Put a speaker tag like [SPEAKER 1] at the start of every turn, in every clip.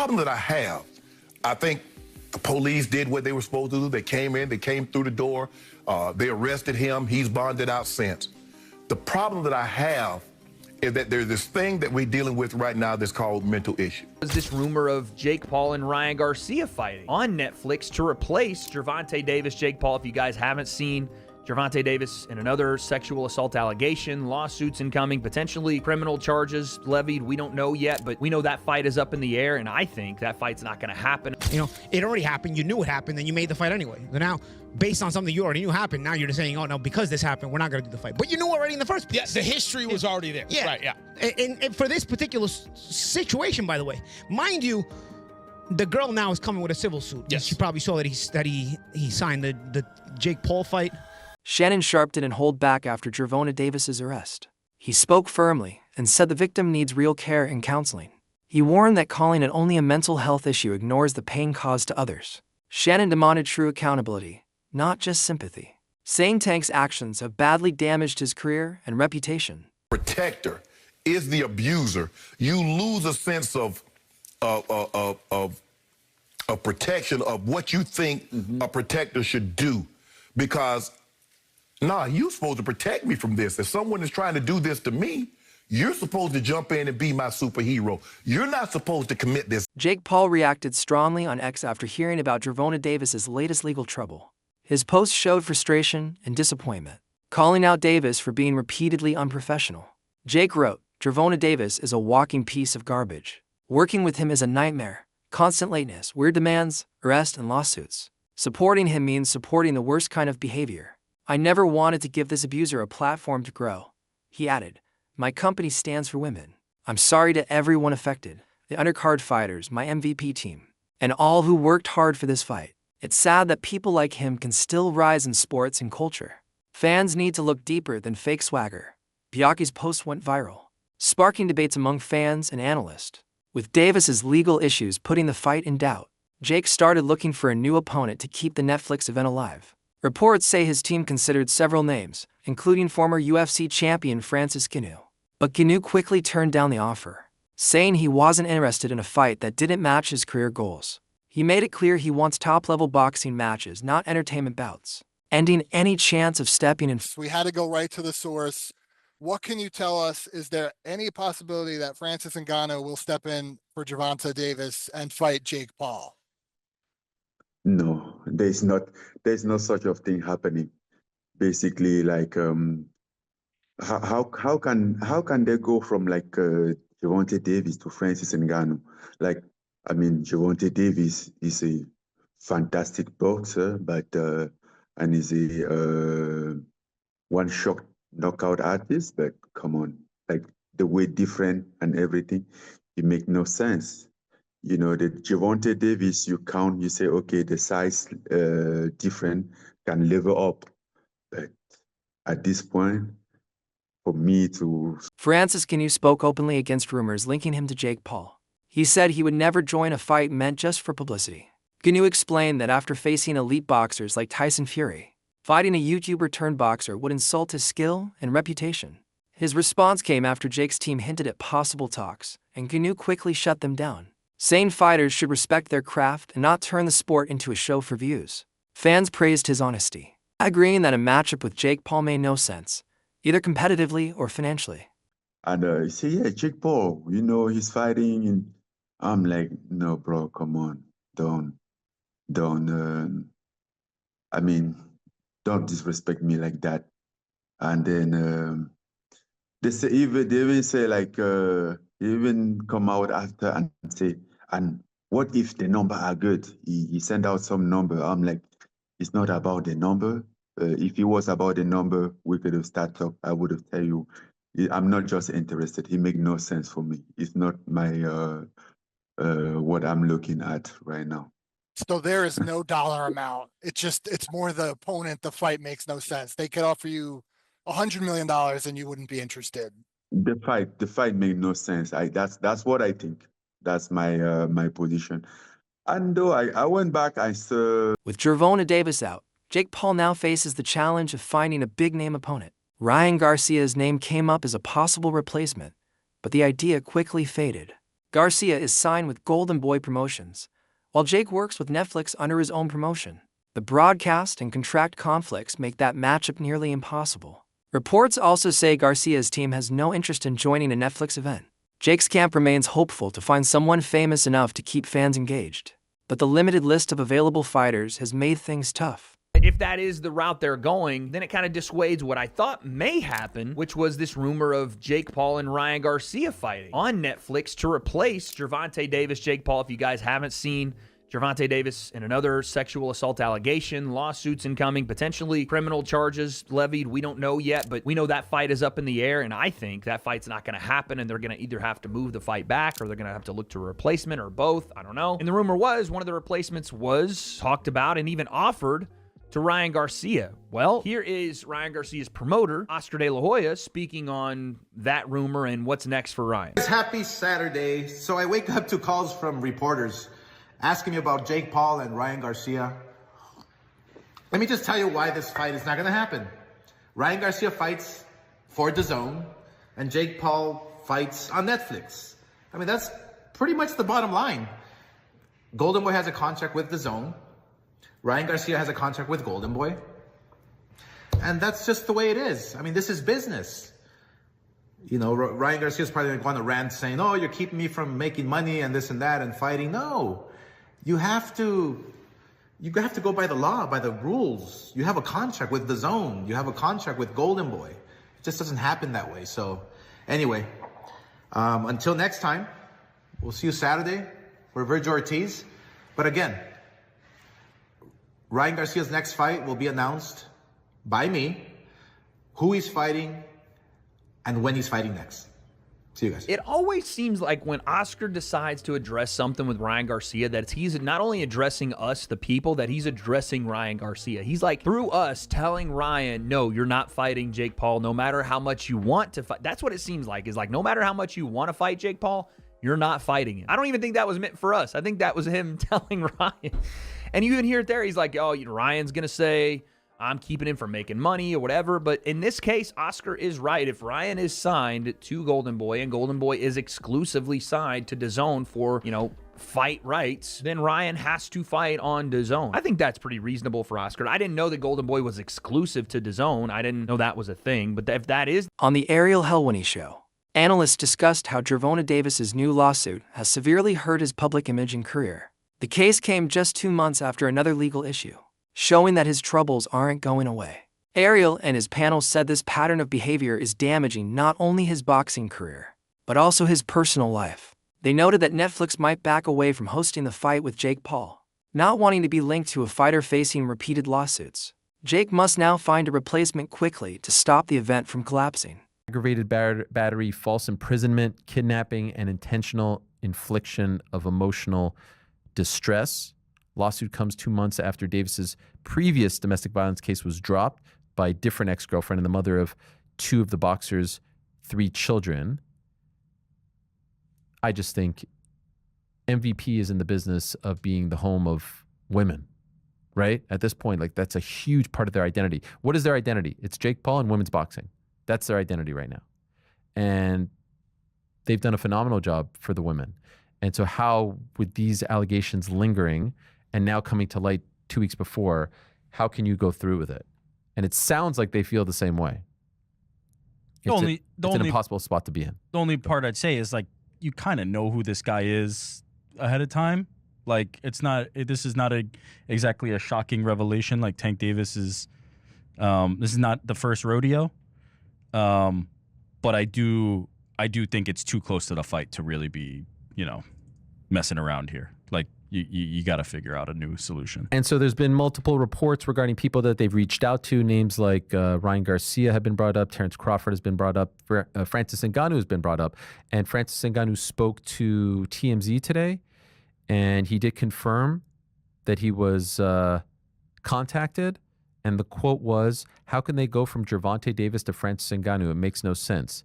[SPEAKER 1] problem that I have, I think the police did what they were supposed to do. They came in, they came through the door, they arrested him. He's bonded out since. The problem that I have is that there's this thing that we're dealing with right now that's called mental issue.
[SPEAKER 2] There's this rumor of Jake Paul and Ryan Garcia fighting on Netflix to replace Gervonta Davis, Jake Paul. If you guys haven't seen Gervonta Davis in another sexual assault allegation, lawsuits incoming, potentially criminal charges levied. We don't know yet, but we know that fight is up in the air, and I think that fight's not going to happen.
[SPEAKER 3] You know, it already happened. You knew it happened, and you made the fight anyway. So now, based on something you already knew happened, now you're just saying, oh, no, because this happened, we're not going to do the fight. But you knew already in the first place.
[SPEAKER 4] Yes, the history was already there.
[SPEAKER 3] Yeah.
[SPEAKER 4] Right, yeah.
[SPEAKER 3] And for this particular situation, by the way, mind you, the girl now is coming with a civil suit.
[SPEAKER 4] Yes.
[SPEAKER 3] She probably saw that he signed the Jake Paul fight.
[SPEAKER 5] Shannon Sharpe didn't hold back after Gervonta Davis's arrest. He spoke firmly and said the victim needs real care and counseling. He warned that calling it only a mental health issue ignores the pain caused to others. Shannon demanded true accountability, not just sympathy, saying Tank's actions have badly damaged his career and reputation.
[SPEAKER 1] Protector is the abuser. You lose a sense of protection of what you think a protector should do, because you're supposed to protect me from this. If someone is trying to do this to me, you're supposed to jump in and be my superhero. You're not supposed to commit this.
[SPEAKER 5] Jake Paul reacted strongly on X after hearing about Gervonta Davis's latest legal trouble. His post showed frustration and disappointment, calling out Davis for being repeatedly unprofessional. Jake wrote, "Gervonta Davis is a walking piece of garbage. Working with him is a nightmare. Constant lateness, weird demands, arrest, and lawsuits. Supporting him means supporting the worst kind of behavior. I never wanted to give this abuser a platform to grow." He added, "My company stands for women. I'm sorry to everyone affected, the undercard fighters, my MVP team, and all who worked hard for this fight. It's sad that people like him can still rise in sports and culture. Fans need to look deeper than fake swagger." Biaki's post went viral, sparking debates among fans and analysts. With Davis's legal issues putting the fight in doubt, Jake started looking for a new opponent to keep the Netflix event alive. Reports say his team considered several names, including former UFC champion Francis Ngannou. But Ngannou quickly turned down the offer, saying he wasn't interested in a fight that didn't match his career goals. He made it clear he wants top-level boxing matches, not entertainment bouts, ending any chance of stepping in.
[SPEAKER 6] We had to go right to the source. What can you tell us? Is there any possibility that Francis Ngannou will step in for Gervonta Davis and fight Jake Paul?
[SPEAKER 7] No, there's no such of thing happening. Basically, like how can they go from like Gervonta Davis to Francis Ngannou? Like, I mean, Gervonta Davis is a fantastic boxer, but and is a one-shot knockout artist. But come on, like the way different and everything, it make no sense. You know, the Gervonta Davis, you count, you say, okay, the size different can level up. But at this point, for me to...
[SPEAKER 5] Francis Ngannou spoke openly against rumors linking him to Jake Paul. He said he would never join a fight meant just for publicity. Ngannou explained that after facing elite boxers like Tyson Fury, fighting a YouTuber-turned-boxer would insult his skill and reputation. His response came after Jake's team hinted at possible talks, and Ngannou quickly shut them down, saying fighters should respect their craft and not turn the sport into a show for views. Fans praised his honesty, agreeing that a matchup with Jake Paul made no sense, either competitively or financially.
[SPEAKER 7] And you say, yeah, Jake Paul, you know, he's fighting, and I'm like, no, bro, come on, don't, I mean, don't disrespect me like that. And then they even say like, they even come out after and say, and what if the number are good? He sent out some number. I'm like, it's not about the number. If it was about the number, we could have started talk. I would have tell you, I'm not just interested. It make no sense for me. It's not my what I'm looking at right now.
[SPEAKER 6] So there is no dollar amount. It's more the opponent. The fight makes no sense. They could offer you $100 million and you wouldn't be interested.
[SPEAKER 7] The fight made no sense. That's what I think. That's my my position. And though I went back, I saw...
[SPEAKER 5] With Gervonta Davis out, Jake Paul now faces the challenge of finding a big-name opponent. Ryan Garcia's name came up as a possible replacement, but the idea quickly faded. Garcia is signed with Golden Boy Promotions, while Jake works with Netflix under his own promotion. The broadcast and contract conflicts make that matchup nearly impossible. Reports also say Garcia's team has no interest in joining a Netflix event. Jake's camp remains hopeful to find someone famous enough to keep fans engaged, but the limited list of available fighters has made things tough.
[SPEAKER 2] If that is the route they're going, then it kind of dissuades what I thought may happen, which was this rumor of Jake Paul and Ryan Garcia fighting on Netflix to replace Gervonta Davis. Jake Paul, if you guys haven't seen Gervonta Davis in another sexual assault allegation, lawsuits incoming, potentially criminal charges levied. We don't know yet, but we know that fight is up in the air, and I think that fight's not going to happen, and they're going to either have to move the fight back or they're going to have to look to a replacement or both. I don't know. And the rumor was one of the replacements was talked about and even offered to Ryan Garcia. Well, here is Ryan Garcia's promoter, Oscar De La Hoya, speaking on that rumor and what's next for Ryan.
[SPEAKER 4] It's happy Saturday. So I wake up to calls from reporters asking me about Jake Paul and Ryan Garcia. Let me just tell you why this fight is not going to happen. Ryan Garcia fights for DAZN, and Jake Paul fights on Netflix. I mean, that's pretty much the bottom line. Golden Boy has a contract with DAZN. Ryan Garcia has a contract with Golden Boy. And that's just the way it is. I mean, this is business. You know, Ryan Garcia is probably going to go on a rant saying, oh, you're keeping me from making money and this and that and fighting. No, you have to go by the law, by the rules. You have a contract with DAZN. You have a contract with Golden Boy. It just doesn't happen that way. So anyway, until next time, we'll see you Saturday for Virgil Ortiz. But again, Ryan Garcia's next fight will be announced by me, who he's fighting, and when he's fighting next. See you guys.
[SPEAKER 2] It always seems like when Oscar decides to address something with Ryan Garcia, that he's not only addressing us, the people, that he's addressing Ryan Garcia. He's like, through us, telling Ryan, no, you're not fighting Jake Paul, no matter how much you want to fight. That's what it seems like, is like, no matter how much you want to fight Jake Paul, you're not fighting him. I don't even think that was meant for us. I think that was him telling Ryan. And you even hear it there. He's like, oh, Ryan's going to say, I'm keeping him from making money or whatever. But in this case, Oscar is right. If Ryan is signed to Golden Boy and Golden Boy is exclusively signed to DAZN for, fight rights, then Ryan has to fight on DAZN. I think that's pretty reasonable for Oscar. I didn't know that Golden Boy was exclusive to DAZN. I didn't know that was a thing. But if that is...
[SPEAKER 5] On the Ariel Helwani show, analysts discussed how Gervonta Davis's new lawsuit has severely hurt his public image and career. The case came just 2 months after another legal issue, showing that his troubles aren't going away. Ariel and his panel said this pattern of behavior is damaging not only his boxing career, but also his personal life. They noted that Netflix might back away from hosting the fight with Jake Paul, not wanting to be linked to a fighter facing repeated lawsuits. Jake must now find a replacement quickly to stop the event from collapsing.
[SPEAKER 8] Aggravated battery, false imprisonment, kidnapping, and intentional infliction of emotional distress. Lawsuit comes 2 months after Davis's previous domestic violence case was dropped by a different ex-girlfriend and the mother of 2 of the boxer's 3 children. I just think MVP is in the business of being the home of women, right? At this point, like, that's a huge part of their identity. What is their identity? It's Jake Paul and women's boxing. That's their identity right now. And they've done a phenomenal job for the women. And so how, with these allegations lingering and now coming to light 2 weeks before, how can you go through with it? And it sounds like they feel the same way. It's an impossible spot to be in.
[SPEAKER 9] The only part I'd say is, like, you kind of know who this guy is ahead of time. Like, this is not exactly a shocking revelation like Tank Davis is. This is not the first rodeo. But I do think it's too close to the fight to really be, messing around here. Like, you got to figure out a new solution.
[SPEAKER 8] And so there's been multiple reports regarding people that they've reached out to. Names like Ryan Garcia have been brought up. Terrence Crawford has been brought up. Francis Ngannou has been brought up. And Francis Ngannou spoke to TMZ today, and he did confirm that he was contacted. And the quote was, how can they go from Gervonta Davis to Francis Ngannou? It makes no sense.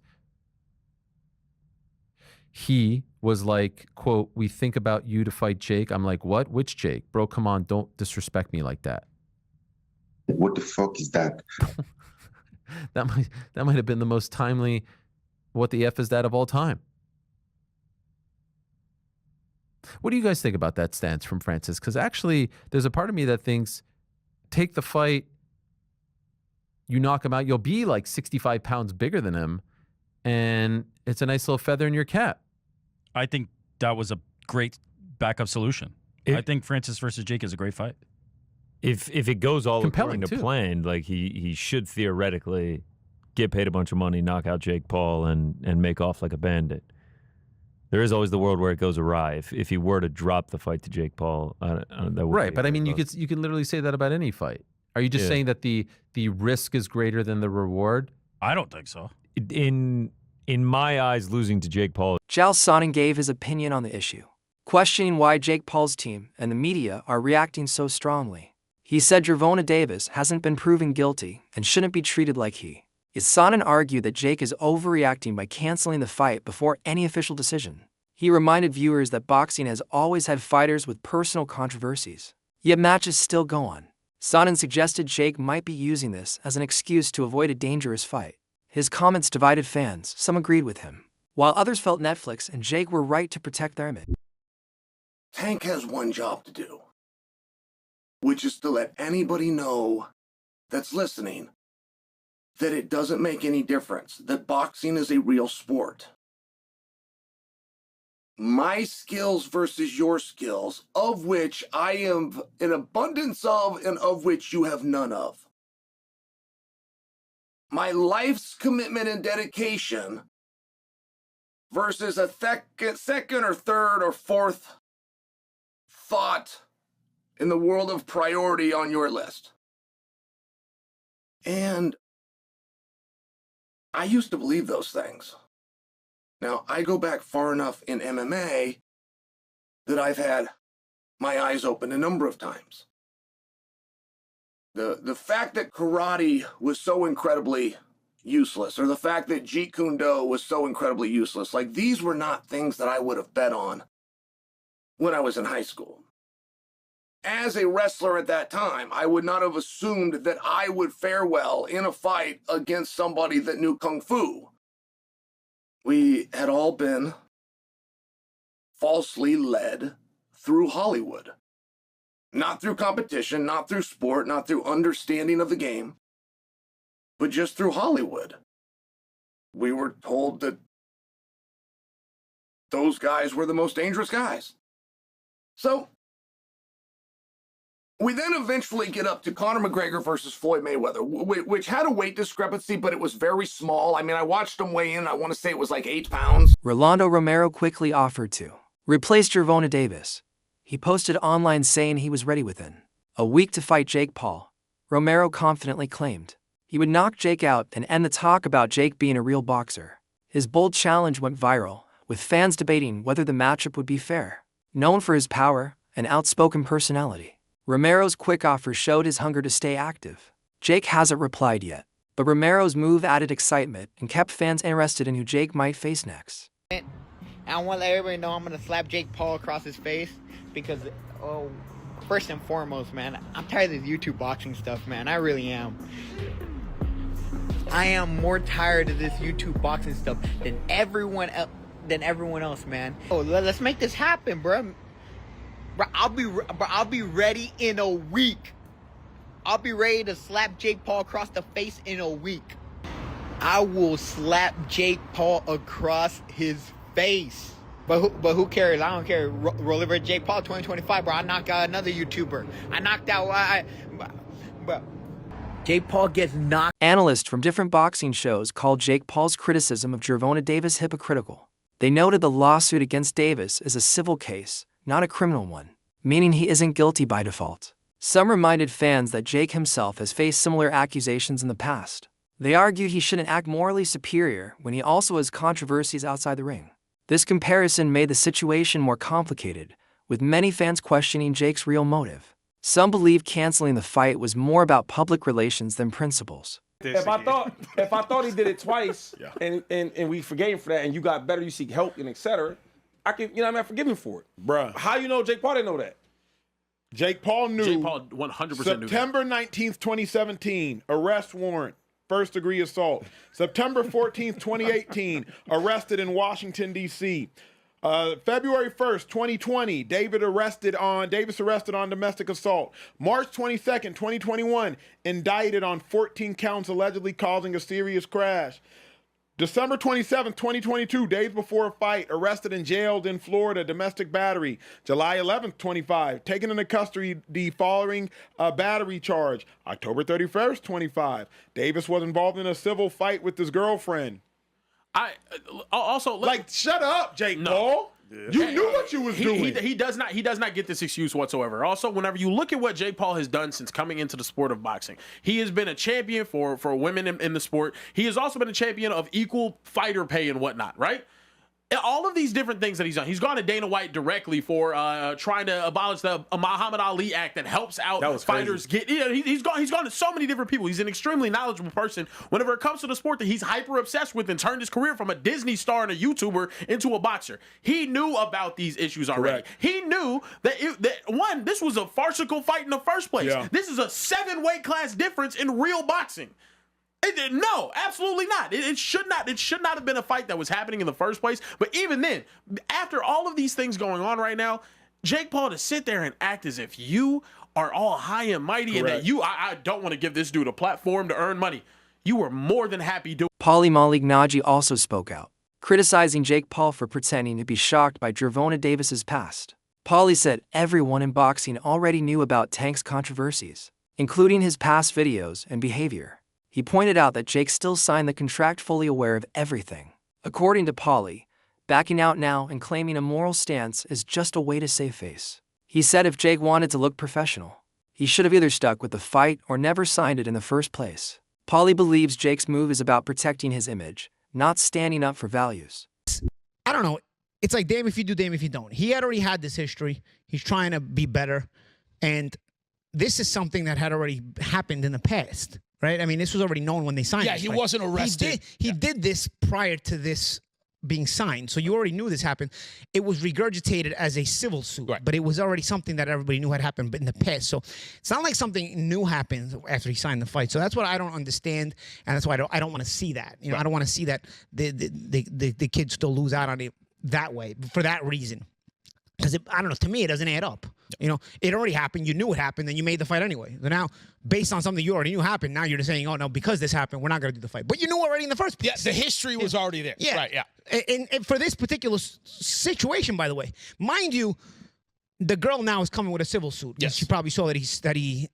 [SPEAKER 8] He was like, quote, we think about you to fight Jake. I'm like, what? Which Jake? Bro, come on, don't disrespect me like that.
[SPEAKER 7] What the fuck is that?
[SPEAKER 8] that might have been the most timely what the F is that of all time. What do you guys think about that stance from Francis? Because actually, there's a part of me that thinks, take the fight, you knock him out, you'll be like 65 pounds bigger than him, and it's a nice little feather in your cap.
[SPEAKER 9] I think that was a great backup solution. I think Francis versus Jake is a great fight.
[SPEAKER 10] If it goes all
[SPEAKER 8] Compelling,
[SPEAKER 10] according to
[SPEAKER 8] too.
[SPEAKER 10] plan, like he should theoretically get paid a bunch of money, knock out Jake Paul, and make off like a bandit. There is always the world where it goes awry. If he were to drop the fight to Jake Paul, that would
[SPEAKER 8] Right,
[SPEAKER 10] be
[SPEAKER 8] but I mean, you
[SPEAKER 10] look.
[SPEAKER 8] could literally say that about any fight. Are you just saying that the risk is greater than the reward?
[SPEAKER 9] I don't think so.
[SPEAKER 10] In my eyes, losing to Jake Paul.
[SPEAKER 5] Chael Sonnen gave his opinion on the issue, questioning why Jake Paul's team and the media are reacting so strongly. He said Gervonta Davis hasn't been proven guilty and shouldn't be treated like he. Yet Sonnen argued that Jake is overreacting by canceling the fight before any official decision. He reminded viewers that boxing has always had fighters with personal controversies, yet matches still go on. Sonnen suggested Jake might be using this as an excuse to avoid a dangerous fight. His comments divided fans. Some agreed with him, while others felt Netflix and Jake were right to protect their image.
[SPEAKER 11] Tank has one job to do, which is to let anybody know that's listening that it doesn't make any difference, that boxing is a real sport. My skills versus your skills, of which I am an abundance of and of which you have none of. My life's commitment and dedication versus a second or third or fourth thought in the world of priority on your list. And I used to believe those things. Now, I go back far enough in MMA that I've had my eyes open a number of times. The fact that karate was so incredibly useless, or the fact that Jeet Kune Do was so incredibly useless, like these were not things that I would have bet on when I was in high school. As a wrestler at that time, I would not have assumed that I would fare well in a fight against somebody that knew Kung Fu. We had all been falsely led through Hollywood. Not through competition, not through sport, not through understanding of the game, but just through Hollywood. We were told that those guys were the most dangerous guys. So, we then eventually get up to Conor McGregor versus Floyd Mayweather, which had a weight discrepancy, but it was very small. I mean, I watched him weigh in. I want to say it was like 8 pounds.
[SPEAKER 5] Rolando Romero quickly offered to replace Gervonta Davis. He posted online saying he was ready within a week to fight Jake Paul. Romero confidently claimed he would knock Jake out and end the talk about Jake being a real boxer. His bold challenge went viral, with fans debating whether the matchup would be fair. Known for his power and outspoken personality, Romero's quick offer showed his hunger to stay active. Jake hasn't replied yet, but Romero's move added excitement and kept fans interested in who Jake might face next.
[SPEAKER 12] I want to let everybody know I'm going to slap Jake Paul across his face because, first and foremost, man, I'm tired of this YouTube boxing stuff, man. I really am. I am more tired of this YouTube boxing stuff than everyone else, man. Let's make this happen, bro. Bro, I'll be ready in a week. I'll be ready to slap Jake Paul across the face in a week. I will slap Jake Paul across his face. But who cares? I don't care. Roll over Jake Paul 2025, bro. I knocked out another YouTuber. I knocked out. Bro. Jake Paul gets knocked.
[SPEAKER 5] Analysts from different boxing shows called Jake Paul's criticism of Gervonta Davis hypocritical. They noted the lawsuit against Davis is a civil case, not a criminal one, meaning he isn't guilty by default. Some reminded fans that Jake himself has faced similar accusations in the past. They argued he shouldn't act morally superior when he also has controversies outside the ring. This comparison made the situation more complicated, with many fans questioning Jake's real motive. Some believe canceling the fight was more about public relations than principles.
[SPEAKER 13] If I thought he did it twice and we forgave him for that and you got better, you seek help and etc., I can, I forgive him for it.
[SPEAKER 14] Bruh.
[SPEAKER 13] How you know Jake Paul didn't know that?
[SPEAKER 14] Jake Paul knew.
[SPEAKER 15] Jake Paul 100% knew that.
[SPEAKER 14] September 19th, 2017, arrest warrant, first degree assault. September 14th, 2018, arrested in Washington, D.C. February 1st, 2020, Davis arrested on domestic assault. March 22nd, 2021, indicted on 14 counts allegedly causing a serious crash. December 27th, 2022, days before a fight, arrested and jailed in Florida, domestic battery. July 11th, 25, taken into custody following a battery charge. October 31st, 25, Davis was involved in a civil fight with his girlfriend.
[SPEAKER 15] I also
[SPEAKER 14] shut up, Jake Paul. You knew what you was doing.
[SPEAKER 15] He does not get this excuse whatsoever. Also, whenever you look at what Jake Paul has done since coming into the sport of boxing, he has been a champion for women in the sport. He has also been a champion of equal fighter pay and whatnot, right? All of these different things that he's done. He's gone to Dana White directly for trying to abolish the Muhammad Ali Act that helps out fighters get. He's gone to so many different people. He's an extremely knowledgeable person whenever it comes to the sport that he's hyper obsessed with, and turned his career from a Disney star and a YouTuber into a boxer. He knew about these issues already.
[SPEAKER 14] Correct.
[SPEAKER 15] He knew that this was a farcical fight in the first place.
[SPEAKER 14] Yeah.
[SPEAKER 15] This is a 7-weight class difference in real boxing. No, absolutely not. It should not have been a fight that was happening in the first place. But even then, after all of these things going on right now, Jake Paul to sit there and act as if you are all high and mighty,
[SPEAKER 14] Correct.
[SPEAKER 15] and that I don't want to give this dude a platform to earn money. You were more than happy doing.
[SPEAKER 5] Paulie Malignaggi also spoke out, criticizing Jake Paul for pretending to be shocked by Gervonta Davis's past. Paulie said everyone in boxing already knew about Tank's controversies, including his past videos and behavior. He pointed out that Jake still signed the contract fully aware of everything. According to Paulie, backing out now and claiming a moral stance is just a way to save face. He said if Jake wanted to look professional, he should have either stuck with the fight or never signed it in the first place. Paulie believes Jake's move is about protecting his image, not standing up for values.
[SPEAKER 3] I don't know. It's like damn if you do, damn if you don't. He had already had this history. He's trying to be better. And this is something that had already happened in the past. Right? I mean, this was already known when they signed.
[SPEAKER 16] Yeah,
[SPEAKER 3] this
[SPEAKER 16] he
[SPEAKER 3] fight.
[SPEAKER 16] wasn't arrested.
[SPEAKER 3] He did this prior to this being signed, so you already knew this happened. It was regurgitated as a civil suit, but it was already something that everybody knew had happened, but in the past. So it's not like something new happened after he signed the fight. So that's what I don't understand, and that's why I don't want to see that. You know, I don't want to see that the kids still lose out on it that way for that reason. Because I don't know, to me, it doesn't add up. You know, it already happened. You knew it happened, and you made the fight anyway. So now, based on something you already knew happened, now you're just saying, oh, no, because this happened, we're not going to do the fight. But you knew already in the first place.
[SPEAKER 16] Yeah, the history was already there.
[SPEAKER 3] Yeah.
[SPEAKER 16] Right, yeah.
[SPEAKER 3] And for this particular situation, by the way, mind you, the girl now is coming with a civil suit.
[SPEAKER 16] Yes.
[SPEAKER 3] She probably saw that he